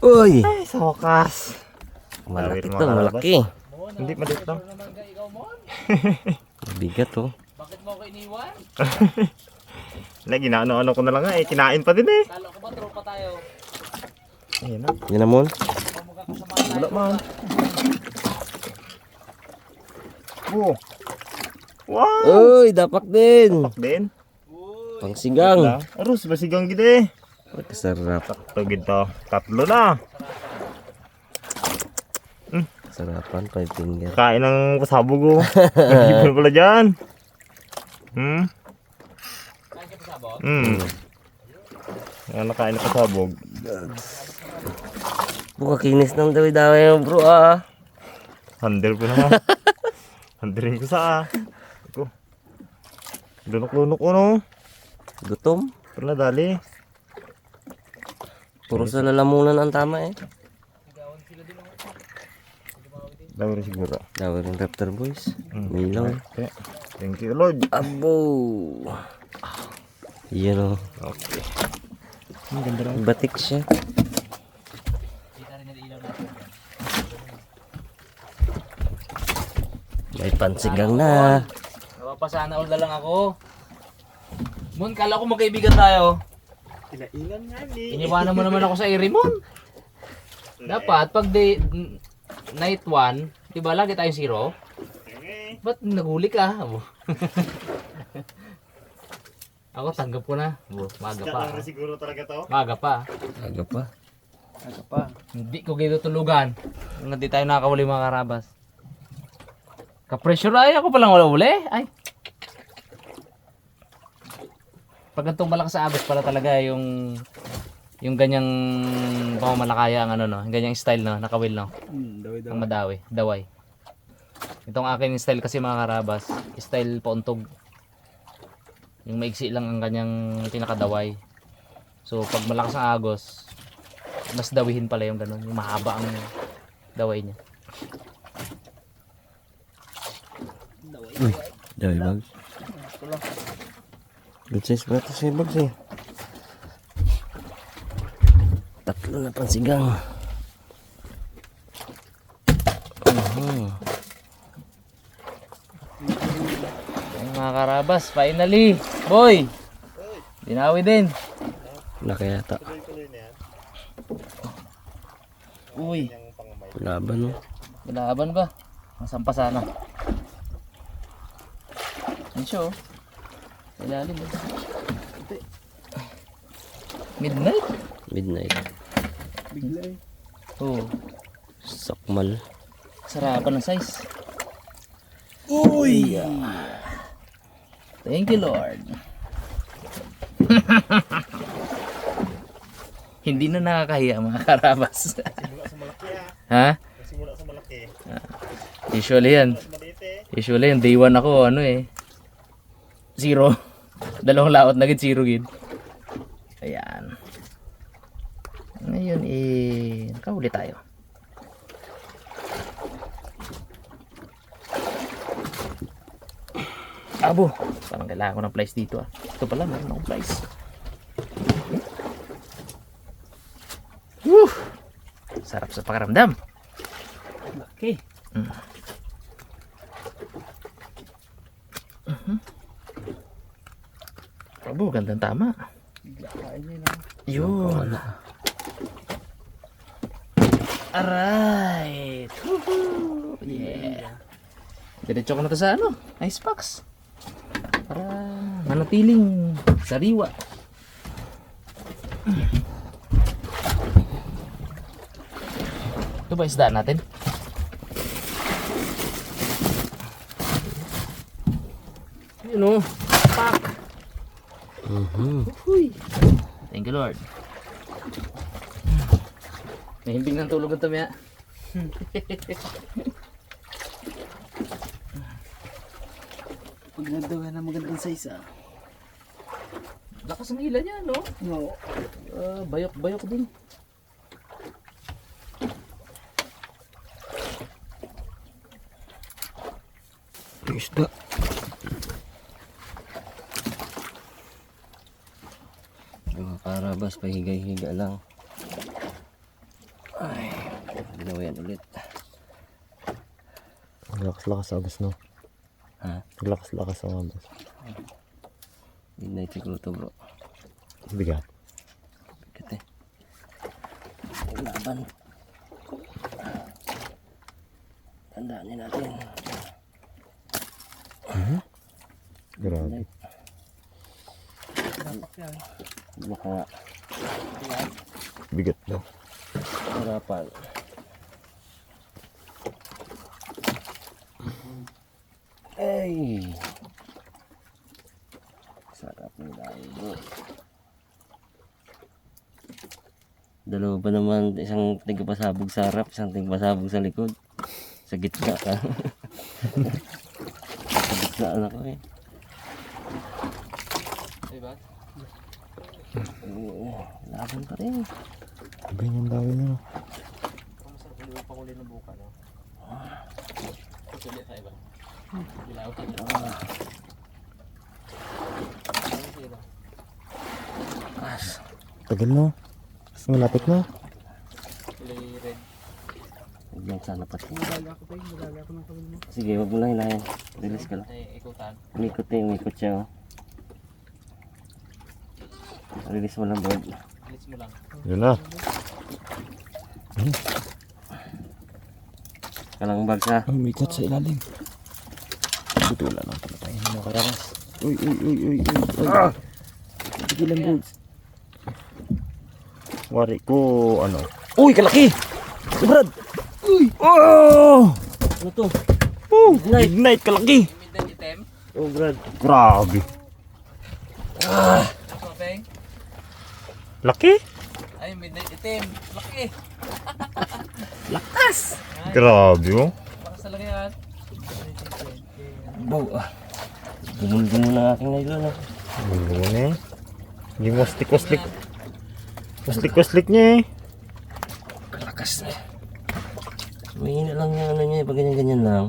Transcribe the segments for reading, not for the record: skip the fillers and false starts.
Uy! Ay, sa wakas. Malaki Tawid, to, mga malaki. Hindi, maliit lang. Bigat oh. Bakit mo ako iniwan? Ginaano-ano ko na lang nga eh. Kinain pa din eh. Kala ko ba tropa tayo? Ayan na. Yan na mon. Magkakasama tayo. Wala man. Oh. Wow! Uy, dapak din. Pak din. Pangsigang. Arus, basigang gid eh. Sarap. Sakto gid to. Tatlo na. Sarapan, 5 finger. Kain ng pasabog oh. Nagipon pala dyan. Kain ka pa sabon? Ayan, nakain ng pasabog. Bukakinis ng dawi-dawi yung bro ah. Handle ko na. Handelin ko sa Ito. Lunok-lunok ko no. Gutom. Pero nadali. Puro sa lalamunan ang tama eh. Dami rin siguro. Dawi rin Raptor Boys. Milaw. Okay. Thank you Lord. Abo. Yan oh. Okay. Ang ganda rin. Batik siya. May pansigang na. Napapasana all na lang ako. Mon, kala ko magkaibigan tayo. Kinainan nga ni. Iniwanan mo naman ako sa Irimon. Dapat pag night 1, di ba lagi tayong zero? Ba't naguli ka? Abo. Ako tanggap ko na. Abo, maga pa. Siguro talaga to. Maga pa. Aga pa. Hindi ko gito tulugan. Hindi tayo nakakahuli mga karabas. Ka-pressure ay ako palang wala uli. Ay. Pag gantong malakas sa agos pala talaga yung ganyang pamamalakaya ang ano no, yung ganyang style no, nakawil no. Ang madawi, daway. Itong akin style kasi mga karabas, style pauntog. Yung maiksi lang ang kanyang pinakadaway. So pag malakas ang agos, mas dawihin pala yung ganun, yung mahaba ang daway niya. Dawi bags. Good size pala ito sa bags eh. Tatlo na pansigang. Ay, mga karabas, finally! Boy! Dinawi din. Laki yata. Uy, Laban oh. balaban ba? Masampa sana. Yan siya oh. Ilalim oh. Midnight? Midnight. Oh, Sakmal. sarapan ng size. Uy! Thank you Lord. Hindi na nakakahiya mga karabas. Ha? Simula sa malaki. Usually yan. Usually yan. Day 1 ako ano eh. 0. Dalawang laot na gid 0 gid. Ayan. Ngayon eh. Nakahuli tayo. Abo. Parang kailangan ko ng plies dito ah. Ito pala meron akong plies. Woo! Sarap sa pakiramdam. Okay. Abo, gandang tama. Yun. Alright. Woohoo! Yeah. Diretso ko na to sa ano, ice packs. Para manatiling sariwa. Ito ba isda natin? Yun o. Pack. Uy. Thank you Lord. Nahimbing ng tulog ito maya. Pag nagdawa na magandang size ah. Lakas ang hila niya no? No. Bayok-bayok din. Isda. Mga karabas, pahiga-higa lang. Ay, ginawayan ulit. Lakas-lakas agos, no? Ha? Lakas-lakas ang agos. Midnight siguro to bro. Bigat. Bigat eh. Laban. Tandaan natin. Grabe. Baka nga. Bigat daw. Harapan. Ay! Sarap ng dahil bro. Dalawa pa naman, isang tigpasabog sa harap, isang tigpasabog sa likod. Sa gitna ka. Sa gitna na ko eh. Diba? Laban pa rin. Ganyan daw yun, no? Kung masarap yung pakuli ng buka, no? Pagkuli sa iba. Bilaw ka na. As. Tagal, no? Mas malapit na. Kulay red. Huwag lang sana pati. Magaga ako pa yun. Magaga ako ng kawin mo. Sige, huwag mo lang hinahin. Release ka lang. Ay, ikutan. Umikot eh, umikot siya oh. Release mo lang bro. Alis mo lang. Yun na. Kalang bags ha. Umikot sa ilalim. Putula lang pala tayo. Nakararas. Uy, uy, uy, uy, uy. Ah! Tigilan bro. Wari ko, ano? Uy, kalaki! Brad! Uy! Oh! Ano to? Midnight, kalaki! Midnight item. Oh Brad. Grabe. Mapeng. Laki? Ay, midnight item. Laki. Grabe oh. Lakas talaga yan. Bow ah. Gumul-gumul na aking nailo na. Ano na eh. Yung waslik-waslik. Waslik-waslik niya eh. Kalakas na. Mahina lang yung ano niya eh. Pag ganyan-ganyan lang.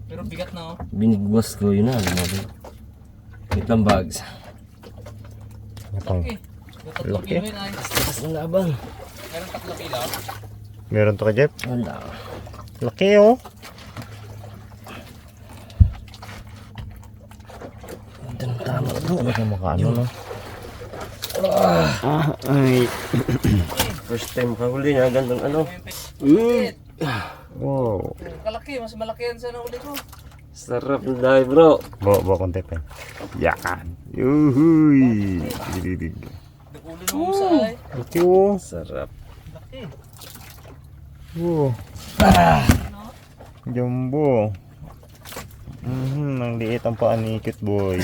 Pero bigat na, oh. Binigwas ko yun na. Lumabi. Wait lang bags. Napang. Laki. Tatlong Laki. kilo yun, ay. Lakas ng laban. Meron 3 kilo. Meron to ka Jeff? Wala. Laki oh. Ganda ng tama bro. Ano ka makaano no? Ay. First time kahuli niya. Gandang ano. Wow. Kalaki, mas malaki yan sa nahuli ko. Sarap na dahil bro. Bawa konti pa. Yan. Yuhuy. Dididig. Nakulo ng usay. Laki oh. Sarap. Laki. Oh. Jumbo. Ang liit ang paa ni Cute Boy.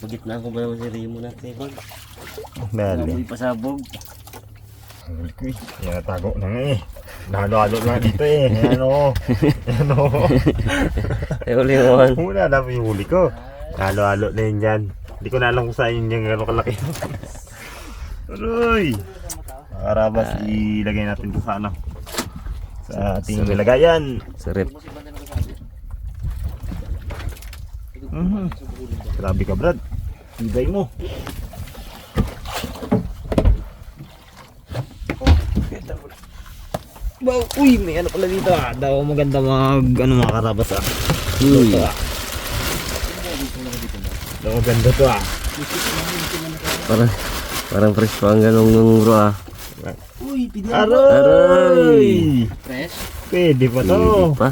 Pagitnaan ko ba naman si Rimo natin? Dali. Hindi pasabog. Ang huli ko eh. Yan natago na nga eh. Nahalo-halo lang dito eh. Ano? Ano? Ay huli mo man. Wala na yung huli ko. Halo-halo na yun dyan. Hindi ko na alam kung saan yun yung gano'ng kalaki. Aroy! Karabas, ilagay natin ito sa ano. Sa ating lagayan. Sarap. Grabe ka Brad. Ibay mo. Wow, uy, may ano pala dito ah. Daw maganda ano mga karabas ah. Uy. Ito ah. Daw maganda to ah. Parang fresh pa ang ganong ng bro ah. Uy, pinag. Aroy! Fresh. Pwede pa to. Hindi pa.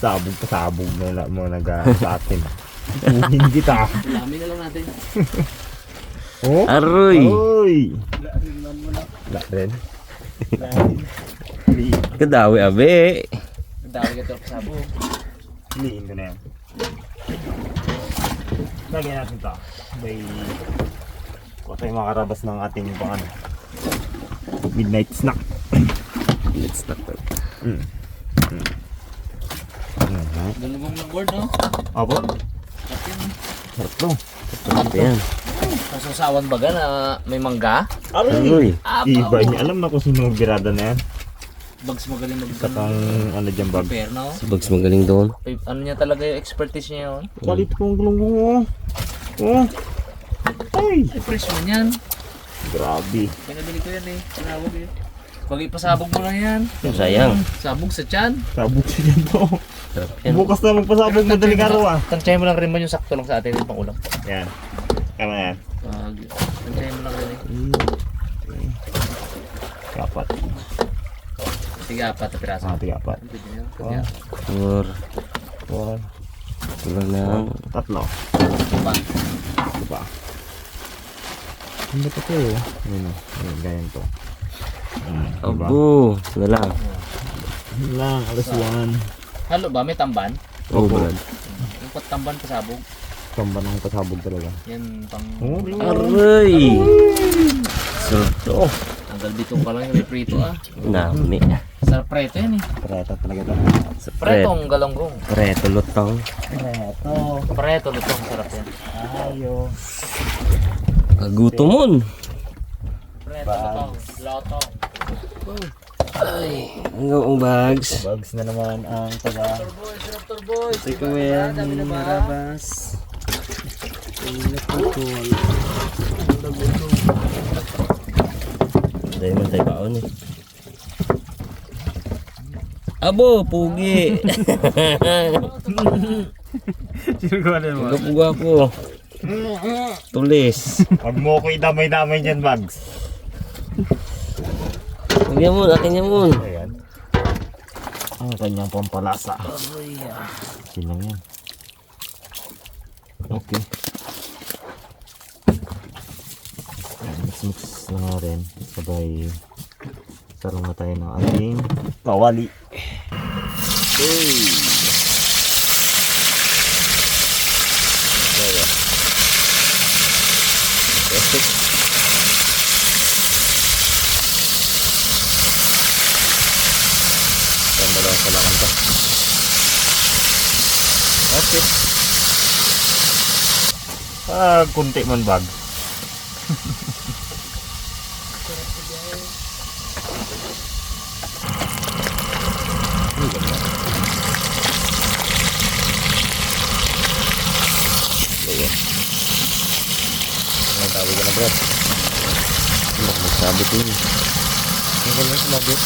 Sabog na mga nag sa atin. Tuhin kita. Dami na lang natin. Oh? Aroy! Aroy! La rin. Kadawi abe. Dami ka ito sa sabo. Liin ko na yan. Lagyan natin ito. May kuha tayo mga karabas ng ating pang ano. Midnight snack. Let's start. Dalawang ng board, no? Apo? Sarap to. Sarap yan. Nasusawan baga na may mangga. Aroy! Ah, Iba niya. Alam na kung sino magbirada na yan. Bags magaling Sa pang ano dyan bag. mag-prepare, no? Bags magaling doon. Ay, ano niya talaga yung expertise niya yun? Palit kong gulong ko. Oh! Ay! Ay, fresh man yan. Grabe. Pinabili ko yan eh. Tinawag eh. Pag ipasabog mo lang yan. Sayang. Sabog sa tiyan. Sabog siya dyan to. Sarap yan. Bukas na magpasabog madaling araw ah. Tansyahin mo lang rin man yung sakto lang sa atin yung pang ulam. Yan. Kama yan. Tansyahin mo lang rin eh. Kapat. Sige, 4 na piraso. Kapat. Pwede yan, pwede yan. 4. Kulang ng Tatlo. Pa. Diba? Ano ba ito? Ayun o. Ayun, ganyan to. Diba? abo. Na lang. Yun lang, alas 1. Halo ba? May tamban? Oh, brad. Yung tamban pasabog. Kamba ng pasabog talaga. Yan pang... Aray! Sarap to. Tanggal dito pa lang yung prito ah. Nami. Sarap preto yan eh. Preta talaga ito. Sa Pretong galonggong. Preto lutong. Preto. Preto lutong sarap yan. Ayos. Kaguto mon. Preto lutong. Lotong. Ay, ang bags. Bags na naman ang taga. Raptor boys. Take away yan, marabas. Naputol. Dahil man tayo baon eh. Abo, pugi. Sino ko ano mo? Gwapo-gwapo. Tulis. Huwag mo ko idamay-damay dyan, Bags. Huwag yan mun, akin yan mun. Ayan. Ang kanyang pampalasa. Sino yan? Okay. Mix na nga rin. Sabay sarong na tayo ng ating kawali. Ang dalawang kalakan to. Okay. Kunti man bag. Ang tawag ka na, Brad. Hindi ko magsabit yun. Ang ganda sa labit.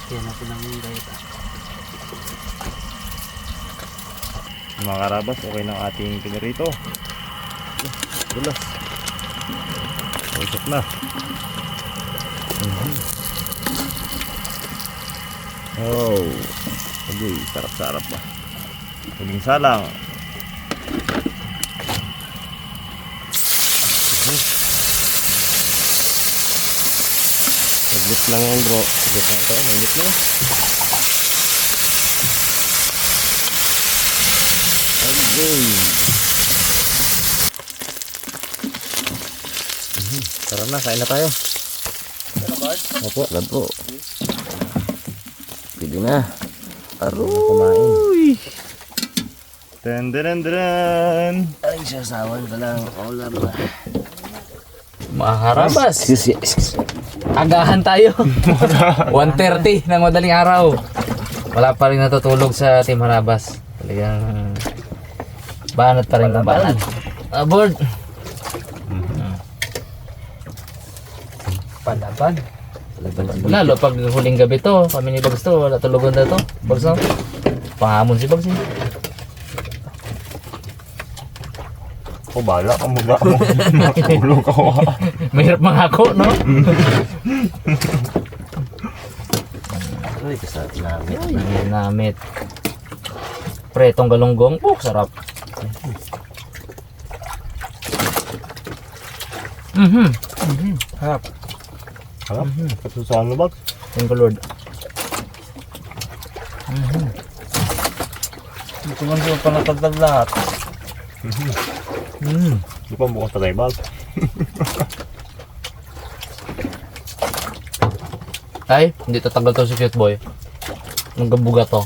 Kaya natin ang gayet. Mga karabas, okay na ang ating pinirito. Dulas. Usap na. Oh. Agoy, sarap-sarap ba. Huling salang. Sagot lang yan bro. Sagot lang ito. Mainit na. Agoy. Tara na, kain na tayo. Opo, po. Pwede na. Kumain. Ten. Ay, sasawan pa lang. Ulam na. Maharabas. Agahan tayo. 1:30 ng madaling araw. Wala pa rin natutulog sa Team Harabas. Talagang banat pa rin ang banat. Aboard. Palaban. Lalo pag huling gabi to, kami ni Bags to, wala tulugan na to. Bags no? Pangamon si Bags eh. O bala ka mga mo. Matulog ako. Mahirap mangako, no? Uy, kasat namin. Namit. Pretong galunggong. Oh, sarap. Sarap. Harap. Kasusahan mo, Bags? Thank you, Lord. Ito man siya panatagtag lahat. Di pa bukas pa tayo, Bags. Ay, hindi tatagal to si Cute Boy. Nagkabuga to.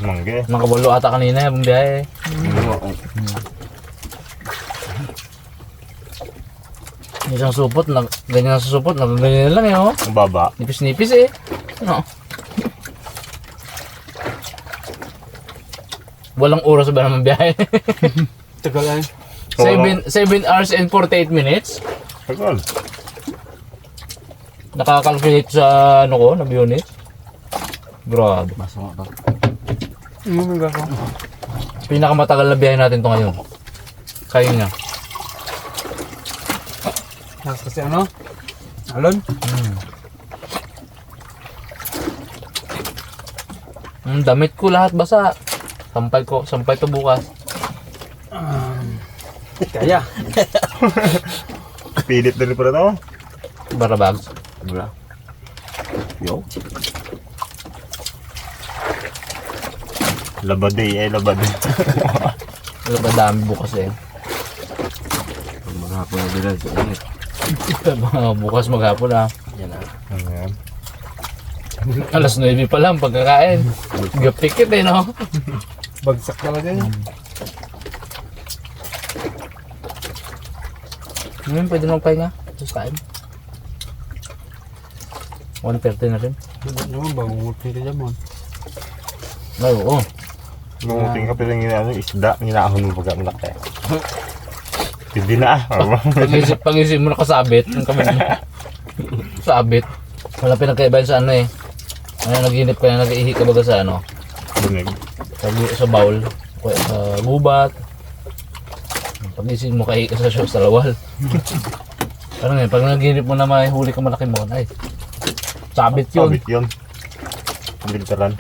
Mangge. Nakabalo ata kanina yung biyahe. Isang supot, ganyan ang susupot, nagaganyan lang eh oh. Ang baba. Nipis-nipis eh. Ano? Walang oras ba naman biyahe? Tagal ay. 7 hours and 48 minutes. Tagal. Nakakalculate sa ano ko, na unit. Grabe. Basta nga ba? Pinakamatagal na biyahe natin to ngayon. Kayo niya. Kasi ano? Alon? Damit ko lahat basa. Sampay to bukas. Kaya. Pilit na rin pala to. Barabags. Wala. Yo. Labade labade. Wala ba dami bukas eh. Pag maghapon na bilad, init. Bukas maghapon na. Yan na. Ayan. Alas 9 pa lang pagkakain. Gapikit eh no? Bagsak talaga yan. Pwede magpahinga. Tapos kain. 1:30 na rin. Ano naman ba? Mumulti ka dyan mo. Ay, oo. Ngunguting ka pero yung isda, ginahon mo baga malaki. Hindi na Pag-isip mo nakasabit. Ang kamay mo. Sabit. Wala pinagkaibahan sa ano eh. Ano nag-inip ka na nag-ihi ka baga sa ano. Bunig. Sa bowl. Sa gubat. Pag-isip mo kahi ka sa lawal. Parang ngayon, pag nag-inip mo na may huli ka malaki mo. Ay, sabit yun. Sabit yun. Literal.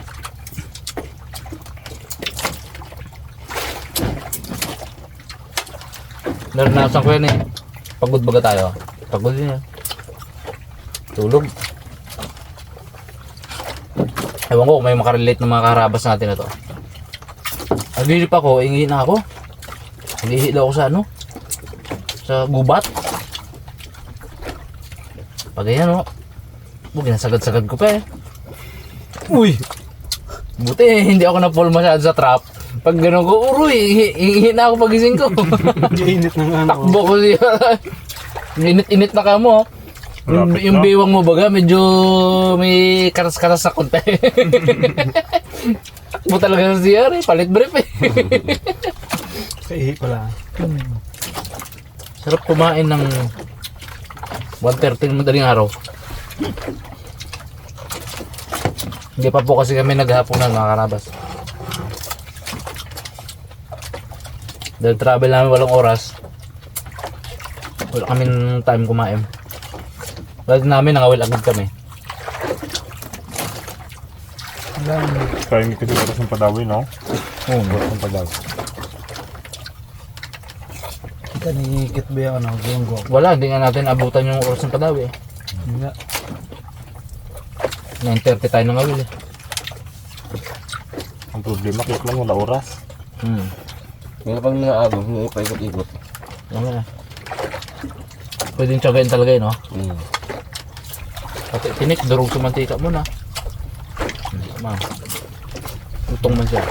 Naranasan ko yan eh. Pagod baga tayo. Pagod din yan. Tulog. Ewan ko kung may makarelate ng mga karabas natin na to. Nag-iinip ako, ingi na ako. Nag-ihi daw ako sa ano? Sa gubat. Pag ganyan o. Ginasagad-sagad ko pa eh. Uy! Buti hindi ako na-fall masyado sa trap. Pag gano'n ko, uroy, ihi na ako pagising ko. Init na nga. Takbo ko siya. Init-init na ka mo. Yung biwang mo baga, medyo may karas-karas sa konti. Takbo talaga sa CR eh, palit brief eh. Kaihi pala. Sarap kumain ng 1:30 ng madaling araw. Hindi pa po kasi kami naghahaponan mga karabas. Dahil travel namin 8 oras. Wala kaming time kumain. Dahil namin nangawil agad kami. Kaya hindi kasi oras ng padawi, no? Oo. Oras ng padawi. Kita nangikit ba yung ano? Gunggo. Wala, hindi nga natin abutan yung oras ng padawi eh. Hindi. 9:30 tayo nangawil eh. Ang problema, kaya lang wala oras. Ngayon pag naaabang, yung ipaikot-ikot. Ano na. Pwedeng tsagain talaga yun, no? Pati tinik, durog sa mantika mo na. Ma. Utong man siya.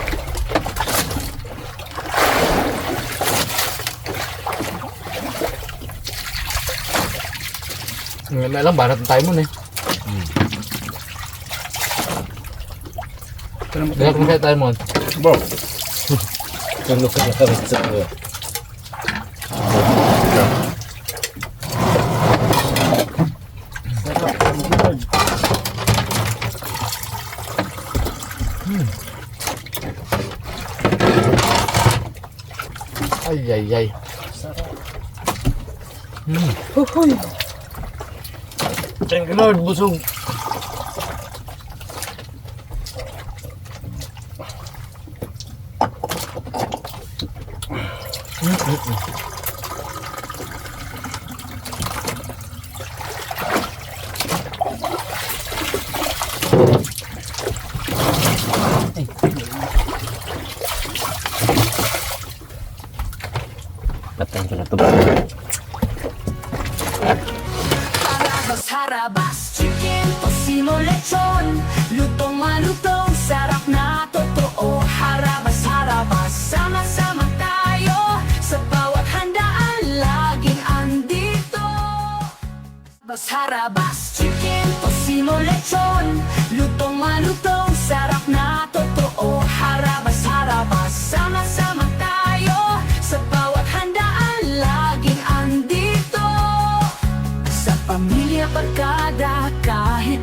Ngayon na lang, barat na tayo muna eh. Kaya kung kaya tayo muna. Bo! Tulog ka na kami sa kuya. Ay, ay, ay. Thank you Lord, busog. Patayin ko na ito. Harabas, chicken, tosino, lechon. Lutong malutong, sarap na totoo. Harabas, harabas, sama-sama tayo. Sa bawat handaan, laging andito. Harabas, chicken, tosino, lechon. Lutong malutong, sarap na totoo. Harabas, harabas, sama-sama tayo. Sa bawat handaan, Pamilya, barkada, kahit